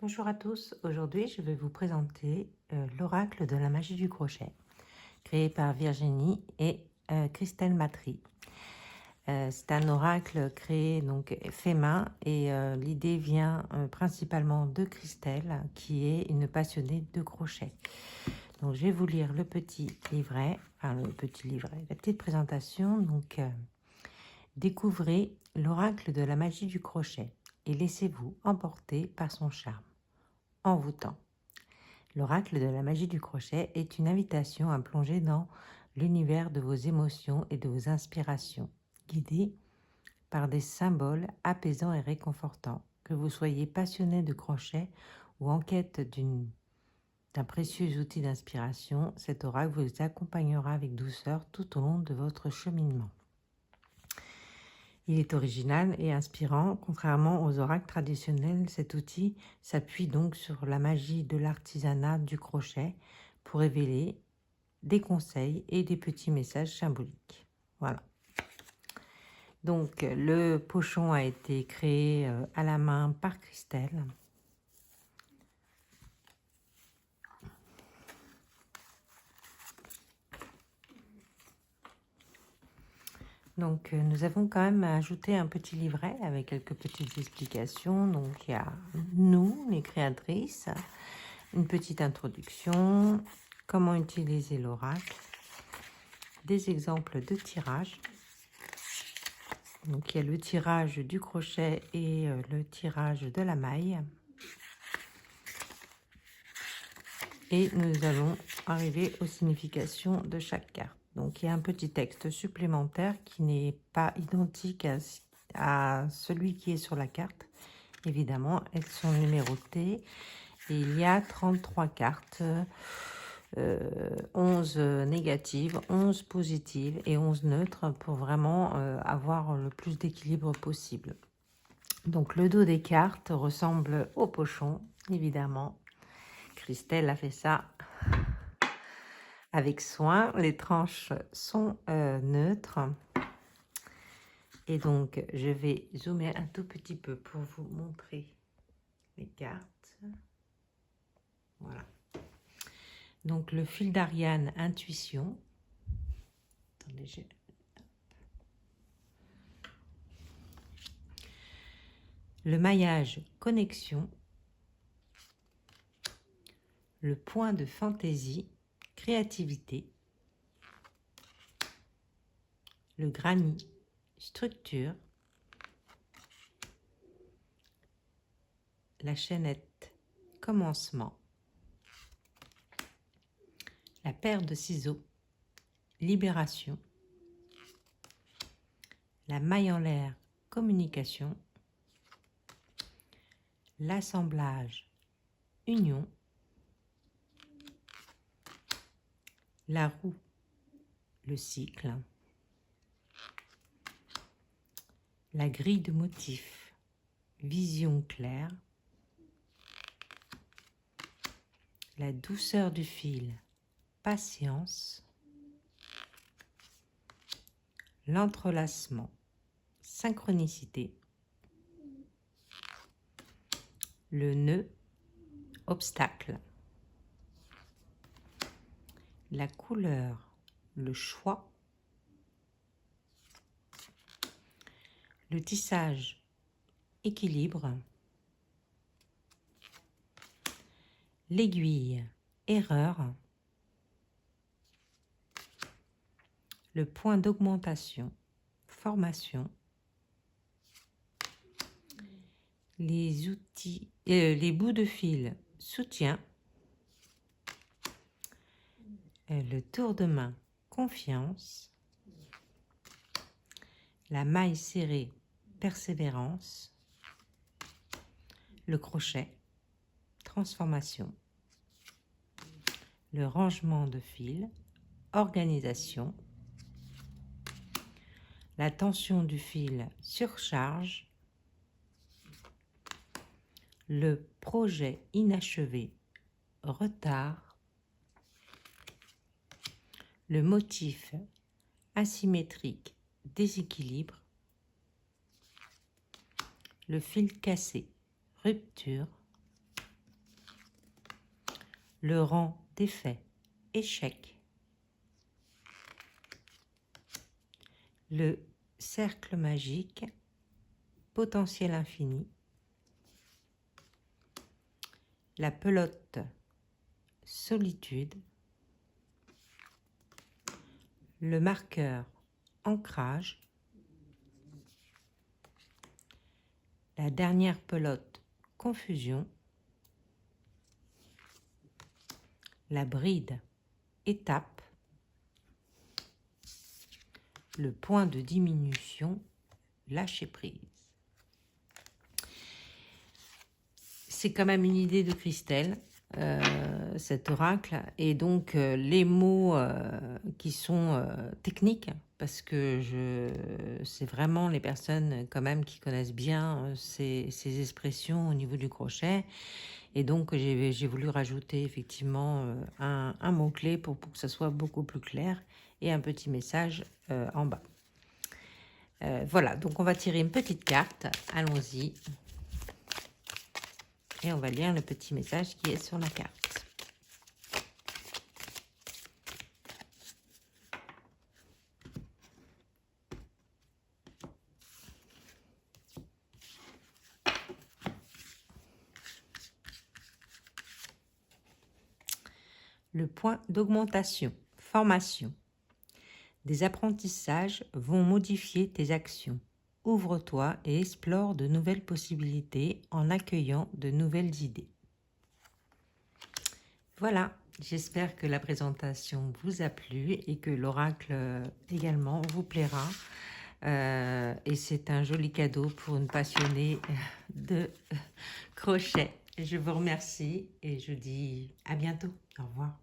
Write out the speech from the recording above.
Bonjour à tous, aujourd'hui je vais vous présenter l'oracle de la magie du crochet, créé par Virginie et Christelle Matry. C'est un oracle créé, donc fait main, et l'idée vient principalement de Christelle, qui est une passionnée de crochet. Donc je vais vous lire le petit livret, la petite présentation. Donc découvrez l'oracle de la magie du crochet et laissez-vous emporter par son charme. Envoûtant. L'oracle de la magie du crochet est une invitation à plonger dans l'univers de vos émotions et de vos inspirations, guidé par des symboles apaisants et réconfortants. Que vous soyez passionné de crochet ou en quête d'un précieux outil d'inspiration, cet oracle vous accompagnera avec douceur tout au long de votre cheminement. Il est original et inspirant. Contrairement aux oracles traditionnels, cet outil s'appuie donc sur la magie de l'artisanat du crochet pour révéler des conseils et des petits messages symboliques. Voilà. Donc, le pochon a été créé à la main par Christelle. Donc, nous avons quand même ajouté un petit livret avec quelques petites explications. Donc, il y a nous, les créatrices, une petite introduction, comment utiliser l'oracle, des exemples de tirage. Donc, il y a le tirage du crochet et le tirage de la maille. Et nous allons arriver aux significations de chaque carte. Donc, il y a un petit texte supplémentaire qui n'est pas identique à celui qui est sur la carte. Évidemment, elles sont numérotées. Et il y a 33 cartes, 11 négatives, 11 positives et 11 neutres pour vraiment avoir le plus d'équilibre possible. Donc, le dos des cartes ressemble au pochon, évidemment. Christelle a fait ça avec soin. Les tranches sont neutres. Et donc, je vais zoomer un tout petit peu pour vous montrer les cartes. Voilà. Donc, le fil d'Ariane, intuition. Attendez, le maillage, connexion. Le point de fantaisie, créativité. Le granit, structure. La chaînette, commencement. La paire de ciseaux, libération. La maille en l'air, communication. L'assemblage, union. La roue, le cycle. La grille de motifs, vision claire. La douceur du fil, patience. L'entrelacement, synchronicité. Le nœud, obstacle. La couleur, le choix. Le tissage, équilibre. L'aiguille, erreur. Le point d'augmentation, formation. Les outils, les bouts de fil, soutien. Le tour de main, confiance. La maille serrée, persévérance. Le crochet, transformation. Le rangement de fil, organisation. La tension du fil, surcharge. Le projet inachevé, retard. Le motif asymétrique, déséquilibre. Le fil cassé, rupture. le rang défait, échec. Le cercle magique, potentiel infini. La pelote, solitude. Le marqueur, ancrage. La dernière pelote, confusion. La bride, étape. Le point de diminution, lâcher prise. C'est quand même une idée de Christelle, cet oracle, et donc les mots qui sont techniques, parce que c'est vraiment les personnes quand même qui connaissent bien ces expressions au niveau du crochet, et donc j'ai voulu rajouter effectivement un mot-clé pour que ça soit beaucoup plus clair, et un petit message en bas. Voilà, donc on va tirer une petite carte, allons-y. Et on va lire le petit message qui est sur la carte. Le point d'augmentation, formation. Des apprentissages vont modifier tes actions. Ouvre-toi et explore de nouvelles possibilités en accueillant de nouvelles idées. Voilà, j'espère que la présentation vous a plu et que l'oracle également vous plaira. Et c'est un joli cadeau pour une passionnée de crochet. Je vous remercie et je dis à bientôt. Au revoir.